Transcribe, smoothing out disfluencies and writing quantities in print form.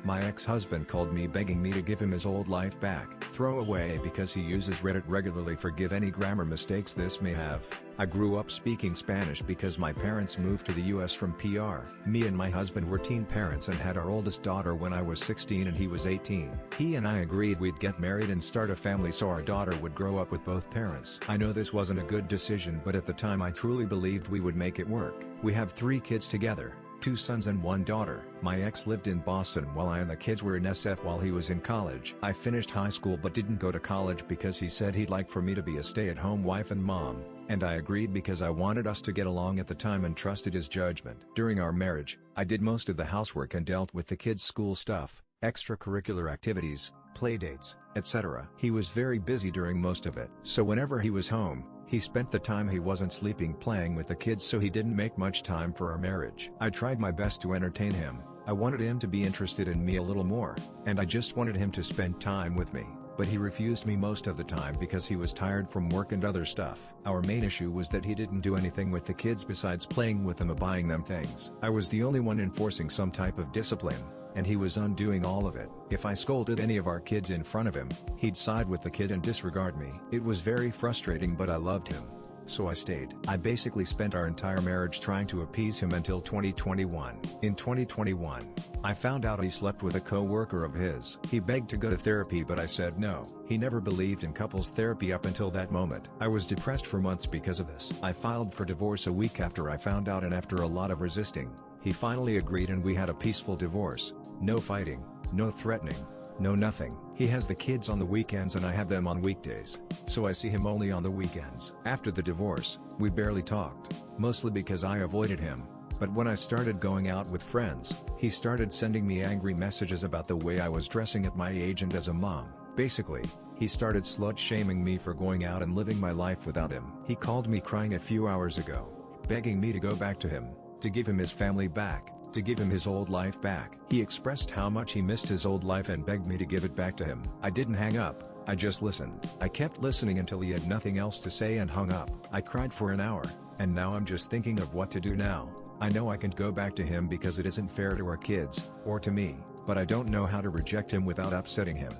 My ex-husband called me begging me to give him his old life back. Throw away because he uses Reddit regularly. Forgive any grammar mistakes this may have. I grew up speaking Spanish because my parents moved to the US from PR. Me and my husband were teen parents and had our oldest daughter when I was 16 and he was 18. He and I agreed we'd get married and start a family so our daughter would grow up with both parents. I know this wasn't a good decision, but at the time I truly believed we would make it work. We have 3 kids together. 2 sons and 1 daughter. My ex lived in Boston while I and the kids were in SF while he was in college. I finished high school but didn't go to college because he said he'd like for me to be a stay-at-home wife and mom, and I agreed because I wanted us to get along at the time and trusted his judgment. During our marriage, I did most of the housework and dealt with the kids' school stuff, extracurricular activities, playdates, etc. He was very busy during most of it. So whenever he was home, he spent the time he wasn't sleeping playing with the kids, so he didn't make much time for our marriage. I tried my best to entertain him. I wanted him to be interested in me a little more, and I just wanted him to spend time with me, but he refused me most of the time because he was tired from work and other stuff. Our main issue was that he didn't do anything with the kids besides playing with them or buying them things. I was the only one enforcing some type of discipline, and he was undoing all of it. If I scolded any of our kids in front of him, he'd side with the kid and disregard me. It was very frustrating, but I loved him, so I stayed. I basically spent our entire marriage trying to appease him until 2021. In 2021, I found out he slept with a co-worker of his. He begged to go to therapy but I said no. He never believed in couples therapy up until that moment. I was depressed for months because of this. I filed for divorce a week after I found out, and after a lot of resisting, he finally agreed and we had a peaceful divorce. No fighting, no threatening, no nothing. He has the kids on the weekends and I have them on weekdays, so I see him only on the weekends. After the divorce, we barely talked, mostly because I avoided him. But when I started going out with friends, he started sending me angry messages about the way I was dressing at my age and as a mom. Basically, he started slut-shaming me for going out and living my life without him. He called me crying a few hours ago, begging me to go back to him, to give him his family back, to give him his old life back. He expressed how much he missed his old life and begged me to give it back to him. I didn't hang up, I just listened. I kept listening until he had nothing else to say and hung up. I cried for an hour, and now I'm just thinking of what to do now. I know I can't go back to him because it isn't fair to our kids, or to me, but I don't know how to reject him without upsetting him.